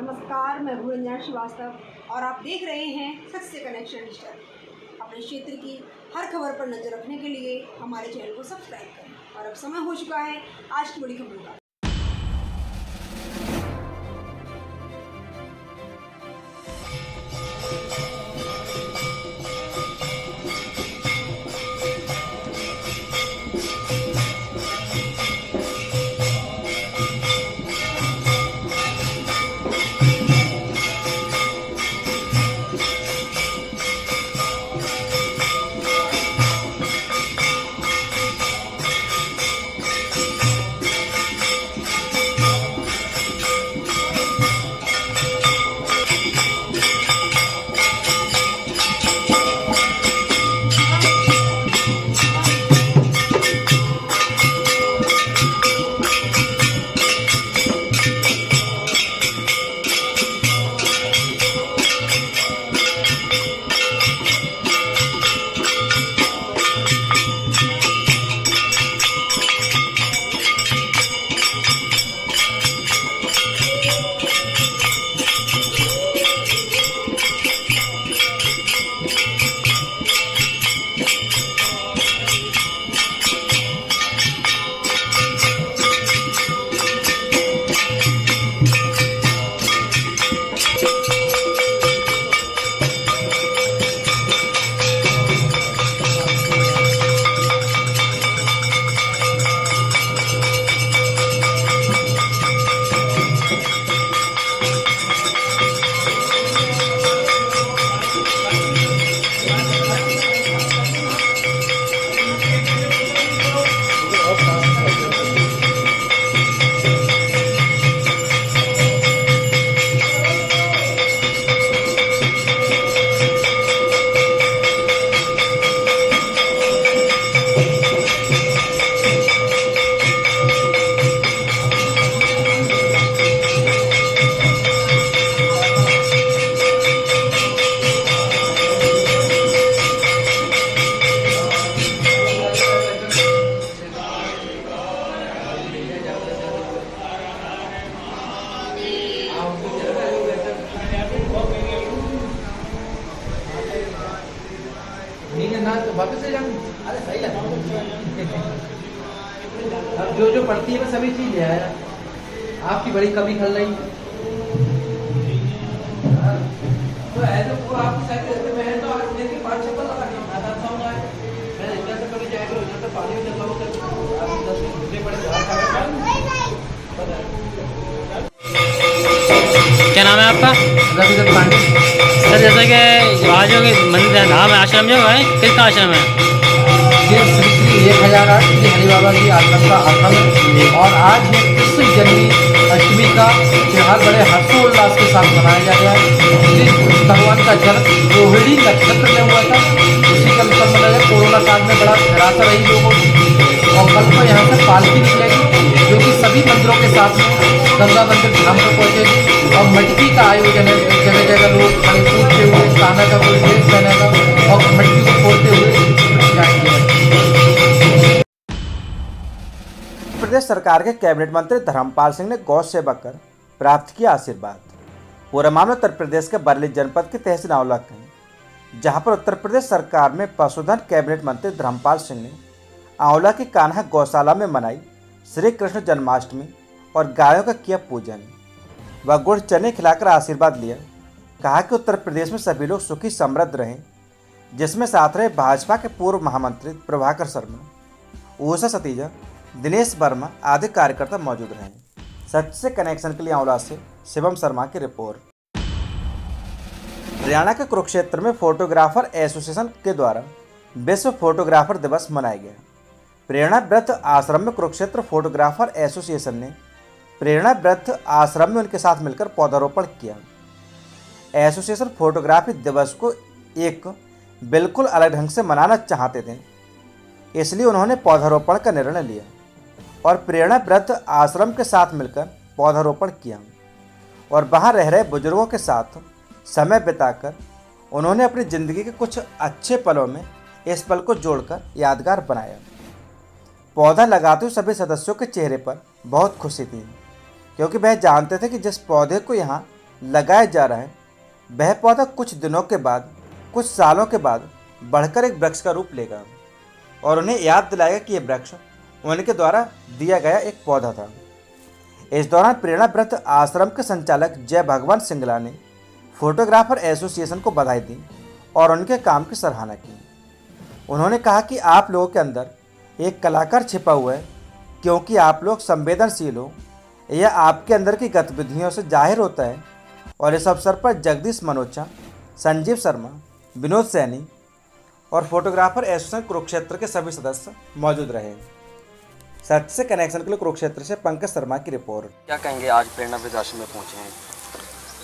नमस्कार, मैं रंजना श्रीवास्तव और आप देख रहे हैं सच से कनेक्शन डिजिटल। अपने क्षेत्र की हर खबर पर नजर रखने के लिए हमारे चैनल को सब्सक्राइब करें। और अब समय हो चुका है आज की बड़ी खबरों का। अरे सही लगा। अब जो पड़ती है मैं सभी चीज ले आया। आपकी बड़ी कमी खल रही तो ऐसे पूरा आपकी साइड रहते मैं तो आज लेके 5-6 लगा के खाता था। मैं इधर से कभी जाएगा उधर तो पानी में चल रहा हूँ। आप 10 मिनट घूमने पड़े क्या नाम है आपका? रविंद्र पांडे। सर जैसे कि आज जो मंदिर नाम है आश्रम जो है किसका आश्रम है? ये श्री श्री 1008 श्री हरि बाबा जी आश्रम का आश्रम है। और आज ये कृष्ण जन्मी अष्टमी का त्यौहार बड़े हर्षोल्लास के साथ मनाया जा रहा है। जिस भगवान का जन्म रोहिणी नक्षत्र में हुआ था उसी का उत्सव मनाया। कोरोना काल में बड़ा निराशा रही लोगों की और कल को यहाँ से पालकी निकलेगी जो कि सभी मंदिरों के साथ गंगा मंदिर धाम पर पहुँचेगी। और मटकी का आयोजन है, जगह जगह लोग खड़े कूदते हुए कान्हा का कोई ड्रेस पहनेगा और मटकी को फोड़ते हुए जाएंगे। प्रदेश सरकार के कैबिनेट मंत्री धर्मपाल सिंह ने गौ सेवा कर प्राप्त किया आशीर्वाद। पूरा मामला उत्तर प्रदेश के बरेली जनपद के तहसील आंवला का है, जहां पर उत्तर प्रदेश सरकार में पशुधन कैबिनेट मंत्री धर्मपाल सिंह ने आंवला की कान्हा गौशाला में मनाई श्री कृष्ण जन्माष्टमी और गायों का किया पूजन व गुड़ चने खिलाकर आशीर्वाद लिया। कहा कि उत्तर प्रदेश में सभी लोग सुखी समृद्ध रहें, जिसमें साथ रहे भाजपा के पूर्व महामंत्री प्रभाकर शर्मा, ऊषा सतीजा, दिनेश वर्मा आदि कार्यकर्ता मौजूद रहे। सच से कनेक्शन के लिए आंवला से शिवम शर्मा की रिपोर्ट। हरियाणा के कुरुक्षेत्र में फोटोग्राफर एसोसिएशन के द्वारा विश्व फोटोग्राफर दिवस मनाया गया। प्रेरणा व्रत आश्रम में कुरुक्षेत्र फोटोग्राफर एसोसिएशन ने प्रेरणा व्रत आश्रम में उनके साथ मिलकर पौधारोपण किया। एसोसिएशन फोटोग्राफी दिवस को एक बिल्कुल अलग ढंग से मनाना चाहते थे, इसलिए उन्होंने पौधारोपण का निर्णय लिया और प्रेरणा व्रत आश्रम के साथ मिलकर पौधारोपण किया और वहाँ रह रहे बुजुर्गों के साथ समय बिताकर उन्होंने अपनी ज़िंदगी के कुछ अच्छे पलों में इस पल को जोड़कर यादगार बनाया। पौधा लगाते हुए सभी सदस्यों के चेहरे पर बहुत खुशी थी, क्योंकि वह जानते थे कि जिस पौधे को यहाँ लगाया जा रहा है वह पौधा कुछ दिनों के बाद, कुछ सालों के बाद बढ़कर एक वृक्ष का रूप लेगा और उन्हें याद दिलाएगा कि यह वृक्ष उनके द्वारा दिया गया एक पौधा था। इस दौरान प्रेरणा व्रत आश्रम के संचालक जय भगवान सिंगला ने फोटोग्राफर एसोसिएशन को बधाई दी और उनके काम की सराहना की। उन्होंने कहा कि आप लोगों के अंदर एक कलाकार छिपा हुआ है, क्योंकि आप लोग संवेदनशील हो। यह आपके अंदर की गतिविधियों से जाहिर होता है। और इस अवसर पर जगदीश मनोचा, संजीव शर्मा, विनोद सैनी और फोटोग्राफर एसोसिएशन कुरुक्षेत्र के सभी सदस्य मौजूद रहे। सच से कनेक्शन के लिए कुरुक्षेत्र से पंकज शर्मा की रिपोर्ट। क्या कहेंगे, आज प्रेरणा वृद्धाश्रम में पहुंचे हैं?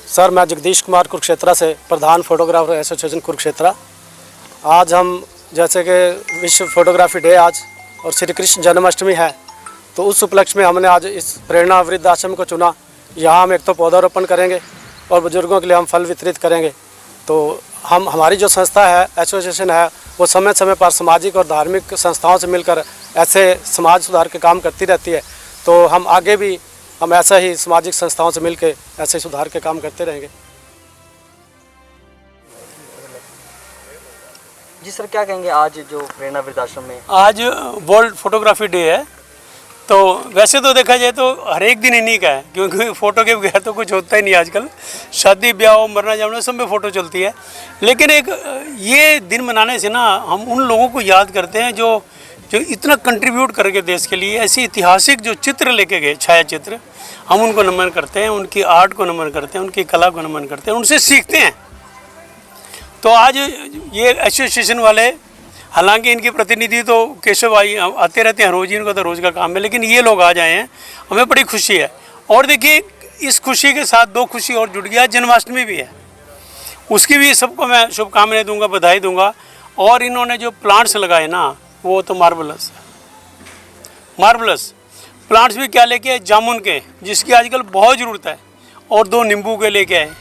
सर, मैं जगदीश कुमार कुरुक्षेत्र से, प्रधान फोटोग्राफर एसोसिएशन कुरुक्षेत्र। आज हम जैसे कि विश्व फोटोग्राफी डे आज और श्री कृष्ण जन्माष्टमी है, तो उस उपलक्ष्य में हमने आज इस प्रेरणा वृद्धाश्रम को चुना। यहाँ हम एक तो पौधारोपण करेंगे और बुजुर्गों के लिए हम फल वितरित करेंगे। तो हमारी जो संस्था है, एसोसिएशन है, वो समय समय पर सामाजिक और धार्मिक संस्थाओं से मिलकर ऐसे समाज सुधार के काम करती रहती है। तो हम आगे भी हम ऐसा ही सामाजिक संस्थाओं से मिलकर ऐसे सुधार के काम करते रहेंगे। जी सर, क्या कहेंगे, आज जो प्रेरणा वृद्धाश्रम में आज वर्ल्ड फोटोग्राफी डे है, तो वैसे तो देखा जाए तो हर एक दिन इन्हीं का है, क्योंकि फ़ोटो के बगैर तो कुछ होता ही नहीं। आजकल शादी ब्याह हो, मरना जाना, सब में फ़ोटो चलती है। लेकिन एक ये दिन मनाने से ना हम उन लोगों को याद करते हैं जो इतना कंट्रीब्यूट करके देश के लिए ऐसी ऐतिहासिक जो चित्र लेके गए, छाया चित्र, हम उनको नमन करते हैं, उनकी आर्ट को नमन करते हैं, उनकी कला को नमन करते हैं, उनसे सीखते हैं। तो आज ये एसोसिएशन वाले, हालांकि इनके प्रतिनिधि तो केशव भाई आते रहते हैं रोज़, इनका तो रोज़ का काम है, लेकिन ये लोग आ जाए हैं, हमें बड़ी खुशी है। और देखिए, इस खुशी के साथ दो खुशी और जुड़ गया, जन्माष्टमी भी है, उसकी भी सबको मैं शुभकामनाएं दूंगा, बधाई दूंगा। और इन्होंने जो प्लांट्स लगाए ना, वो तो मार्वलस प्लांट्स भी क्या लेके आए, जामुन के, जिसकी आजकल बहुत ज़रूरत है, और 2 नींबू के लेके आए।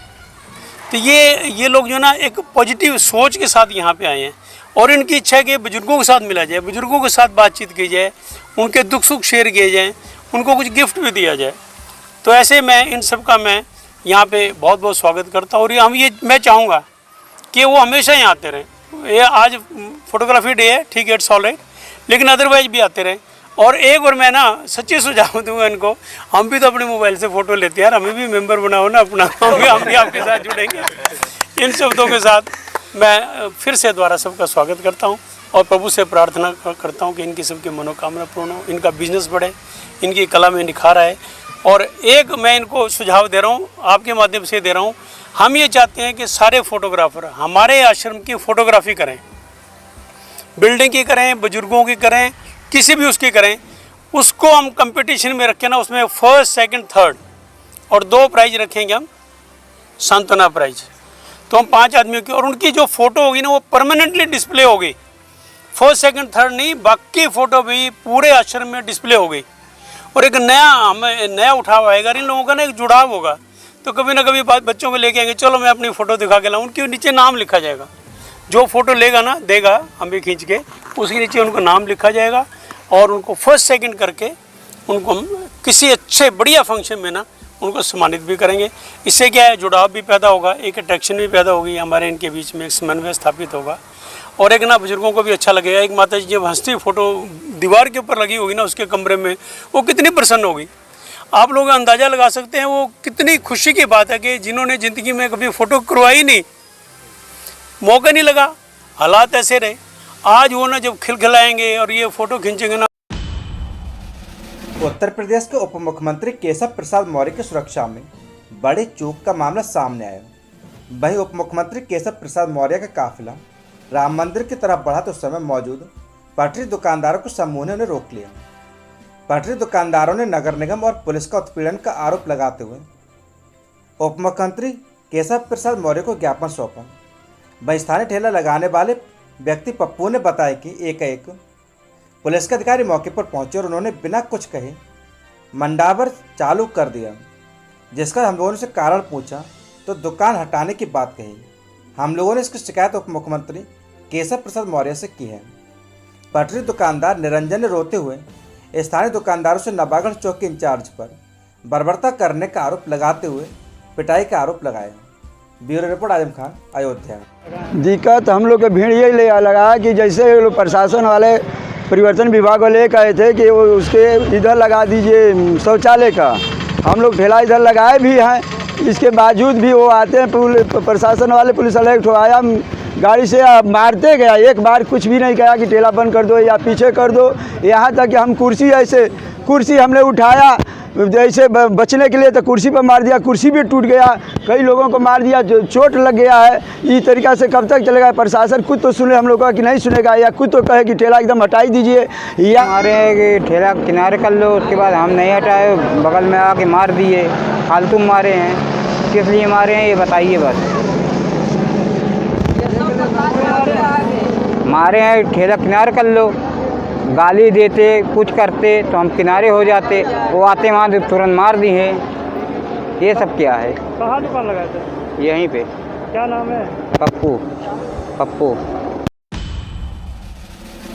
तो ये लोग जो ना एक पॉजिटिव सोच के साथ यहाँ पे आए हैं, और इनकी इच्छा है कि बुजुर्गों के साथ मिला जाए, बुजुर्गों के साथ बातचीत की जाए, उनके दुख सुख शेयर किए जाए, उनको कुछ गिफ्ट भी दिया जाए। तो ऐसे मैं इन सब का मैं यहाँ पे बहुत बहुत स्वागत करता हूँ। और मैं चाहूँगा कि वो हमेशा यहाँ आते रहें। ये आज फोटोग्राफी डे है, ठीक है, इट्स ऑल राइट, लेकिन अदरवाइज भी आते रहें। और एक और मैं ना सच्ची सुझाव दूंगा इनको, हम भी तो अपने मोबाइल से फ़ोटो लेते हैं यार, हमें भी मेंबर बनाओ ना अपना, हम भी आपके साथ जुड़ेंगे। इन शब्दों के साथ मैं फिर से दोबारा सबका स्वागत करता हूं और प्रभु से प्रार्थना करता हूं कि इनकी सबकी मनोकामना पूर्ण हो, इनका बिजनेस बढ़े, इनकी कला में निखार आए। और एक मैं इनको सुझाव दे रहा हूं, आपके माध्यम से दे रहा हूं, हम ये चाहते हैं कि सारे फोटोग्राफर हमारे आश्रम की फ़ोटोग्राफी करें, बिल्डिंग की करें, बुजुर्गों की करें, किसी भी उसकी करें, उसको हम कंपटीशन में रखें ना, उसमें फर्स्ट, सेकंड, थर्ड और 2 प्राइज रखेंगे हम, सांत्वना प्राइज। तो हम 5 आदमियों की, और उनकी जो फ़ोटो होगी ना वो परमानेंटली डिस्प्ले होगी, फर्स्ट, सेकंड, थर्ड नहीं, बाकी फ़ोटो भी पूरे आश्रम में डिस्प्ले होगी। और एक नया उठाव आएगा, इन लोगों का ना एक जुड़ाव होगा। तो कभी ना कभी बच्चों को लेके आएंगे, चलो मैं अपनी फ़ोटो दिखा के लाऊँ, उनके नीचे नाम लिखा जाएगा। जो फ़ोटो लेगा ना, देगा हम भी खींच के, उसके नीचे उनको नाम लिखा जाएगा, और उनको फर्स्ट सेकंड करके उनको हम किसी अच्छे बढ़िया फंक्शन में ना उनको सम्मानित भी करेंगे। इससे क्या है, जुड़ाव भी पैदा होगा, एक अट्रैक्शन भी पैदा होगी, हमारे इनके बीच में एक समन्वय स्थापित होगा, और एक ना बुजुर्गों को भी अच्छा लगेगा। एक माता जी जब हंसती फ़ोटो दीवार के ऊपर लगी होगी ना उसके कमरे में, वो कितनी प्रसन्न होगी, आप लोग अंदाज़ा लगा सकते हैं। वो कितनी खुशी की बात है कि जिन्होंने ज़िंदगी में कभी फ़ोटो करवाई नहीं, मौका नहीं लगा, हालात ऐसे रहे, आज वो ना जब खिलखिलाएंगे और ये फ़ोटो खींचेंगे ना। उत्तर प्रदेश के उप मुख्यमंत्री केशव प्रसाद मौर्य की सुरक्षा में बड़ी चूक का मामला सामने आया। वहीं उप मुख्यमंत्री केशव प्रसाद मौर्य का काफिला राम मंदिर की तरफ बढ़ा तो उस समय मौजूद पटरी दुकानदारों को समूह ने उन्हें रोक लिया। पटरी दुकानदारों ने नगर निगम और पुलिस का उत्पीड़न का आरोप लगाते हुए उप मुख्यमंत्री केशव प्रसाद मौर्य को ज्ञापन सौंपा। वहीं स्थानीय ठेला लगाने वाले व्यक्ति पप्पू ने बताया कि एक पुलिस के अधिकारी मौके पर पहुंचे और उन्होंने बिना कुछ कहे मंडावर चालू कर दिया, जिसका हम लोगों ने कारण पूछा तो दुकान हटाने की बात कही। हम लोगों ने इसकी शिकायत उप मुख्यमंत्री केशव प्रसाद मौर्य से की है। पटरी दुकानदार निरंजन ने रोते हुए स्थानीय दुकानदारों से नवागढ़ चौक के इंचार्ज पर बर्बरता करने का आरोप लगाते हुए पिटाई का आरोप लगाए। Bureau report Azam Khan, Ayodhya. दिक्कत हम लोग के भीड़ यही ले लगा कि जैसे प्रशासन वाले परिवर्तन विभाग वाले कहे थे कि वो उसके इधर लगा दीजिए शौचालय का, हम लोग ठेला इधर लगाए भी हैं, इसके बावजूद भी वो आते हैं प्रशासन वाले, पुलिस वाले आया गाड़ी से मारते गया, एक बार कुछ भी नहीं कहा कि ठेला बंद कर दो या पीछे कर दो। यहाँ तक कि हम कुर्सी हमने उठाया जैसे बचने के लिए तो कुर्सी पर मार दिया, कुर्सी भी टूट गया, कई लोगों को मार दिया, जो चोट लग गया है। इस तरीक़ा से कब तक चलेगा? प्रशासन खुद तो सुने हम लोग का कि नहीं सुनेगा, या खुद तो कहे कि ठेला एकदम हटाई दीजिए, या हमारे कि ठेला किनारे कर लो, उसके बाद हम नहीं हटाए, बगल में आके मार दिए, फालतू मारे हैं। किस लिए मारे हैं ये बताइए बस। मारे हैं, ठेला किनारे कर लो, गाली देते कुछ करते तो हम किनारे हो जाते, वो आते वहाँ से तुरंत मार दी है। ये सब क्या है? कहाँ दुकान लगाए थे? यहीं पे। क्या नाम है? पप्पू।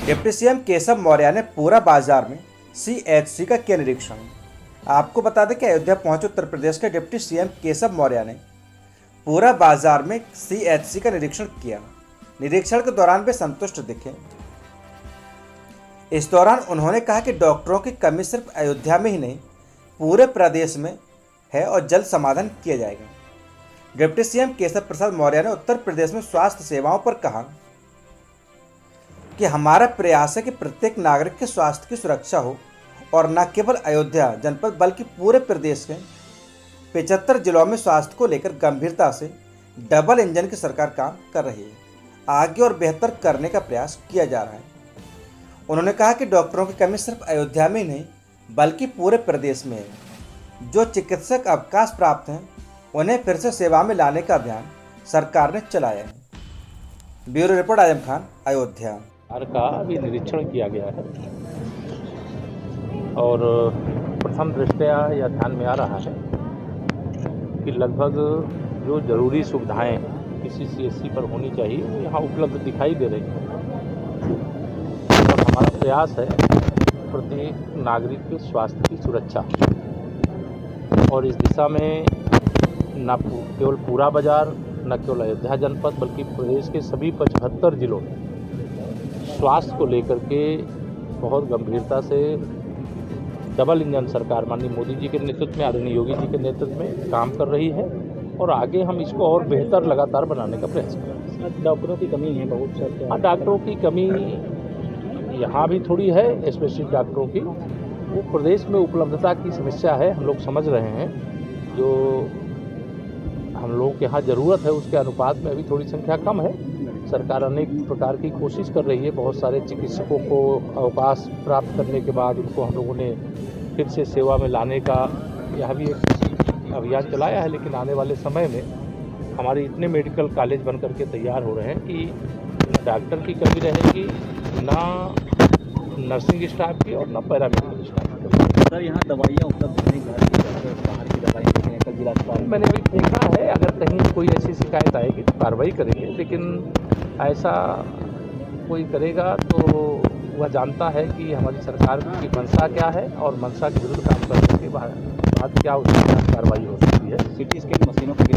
डिप्टी सीएम केशव मौर्य ने पूरा बाजार में CHC का किया निरीक्षण। आपको बता दें कि अयोध्या पहुंचे उत्तर प्रदेश के डिप्टी सीएम केशव मौर्य ने पूरा बाजार में CHC का निरीक्षण किया। निरीक्षण के दौरान वे संतुष्ट दिखे। इस दौरान उन्होंने कहा कि डॉक्टरों की कमी सिर्फ अयोध्या में ही नहीं पूरे प्रदेश में है और जल्द समाधान किया जाएगा। डिप्टी सीएम केशव प्रसाद मौर्य ने उत्तर प्रदेश में स्वास्थ्य सेवाओं पर कहा कि हमारा प्रयास है कि प्रत्येक नागरिक के स्वास्थ्य की सुरक्षा हो और न केवल अयोध्या जनपद बल्कि पूरे प्रदेश के 75 जिलों में स्वास्थ्य को लेकर गंभीरता से डबल इंजन की सरकार काम कर रही है। आगे और बेहतर करने का प्रयास किया जा रहा है। उन्होंने कहा कि डॉक्टरों की कमी सिर्फ अयोध्या में ही नहीं बल्कि पूरे प्रदेश में है। जो चिकित्सक अवकाश प्राप्त हैं उन्हें फिर से सेवा में लाने का अभियान सरकार ने चलाया है। Bureau report Azam Khan, Ayodhya. का अभी निरीक्षण किया गया है और प्रथम दृष्टया यह ध्यान में आ रहा है कि लगभग जो जरूरी सुविधाएं किसी CHC पर होनी चाहिए वो यहाँ उपलब्ध दिखाई दे रही हैं और हमारा प्रयास है प्रत्येक नागरिक के स्वास्थ्य की सुरक्षा और इस दिशा में न केवल पूरा बाजार, न केवल अयोध्या जनपद बल्कि प्रदेश के सभी 75 जिलों में स्वास्थ्य को लेकर के बहुत गंभीरता से डबल इंजन सरकार माननीय मोदी जी के नेतृत्व में, आदरणीय योगी जी के नेतृत्व में काम कर रही है और आगे हम इसको और बेहतर लगातार बनाने का प्रयास कर रहे हैं। डॉक्टरों की कमी है बहुत सारे। हाँ, डॉक्टरों की कमी यहाँ भी थोड़ी है, स्पेशलिस्ट डॉक्टरों की। वो प्रदेश में उपलब्धता की समस्या है, हम लोग समझ रहे हैं। जो हम लोगों के यहाँ ज़रूरत है उसके अनुपात में अभी थोड़ी संख्या कम है। सरकार अनेक प्रकार की कोशिश कर रही है। बहुत सारे चिकित्सकों को अवकाश प्राप्त करने के बाद उनको हम लोगों ने फिर से सेवा में लाने का यह भी एक अभियान चलाया है। लेकिन आने वाले समय में हमारे इतने मेडिकल कॉलेज बन करके तैयार हो रहे हैं कि डॉक्टर की कमी रहेगी, ना नर्सिंग स्टाफ की और ना पैरामेडिकल स्टाफ की। सर, यहाँ दवाइयाँ उपलब्ध नहीं, घर की बाहर की दवाइयाँ कल जिला अस्पताल मैंने अभी देखा है। अगर कहीं कोई ऐसी शिकायत आएगी तो कार्रवाई करेंगे, लेकिन ऐसा कोई करेगा तो वह जानता है कि हमारी सरकार की मंशा क्या है और मंशा के विरुद्ध काम करने के बाद क्या उसकी कार्रवाई हो सकती है। CT स्कैन मशीनों की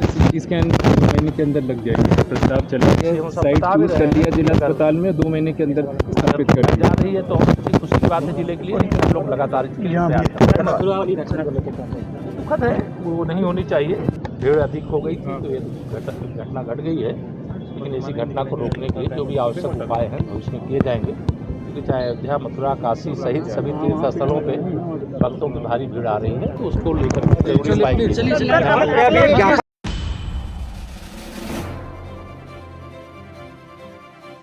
CT स्कैन 2 महीने के अंदर लग जाएगी। प्रस्ताव चला गया, साइट चूज कर लिया जिला अस्पताल में, 2 महीने के अंदर स्थापित कर जा रही है तो हम खुशी की बात है जिले के लिए। हम लोग लगातार इसके लिए प्रयास कर रहे हैं। दुखद है, वो नहीं होनी चाहिए। भीड़ अधिक हो गई थी तो ये घटना घट गई है, लेकिन ऐसी घटना को रोकने के लिए जो भी आवश्यक उपाय हैं वो उसमें किए जाएंगे। क्योंकि चाहे अयोध्या, मथुरा, काशी सहित सभी तीर्थ स्थलों पे भक्तों की भारी भीड़ आ रही है तो उसको लेकर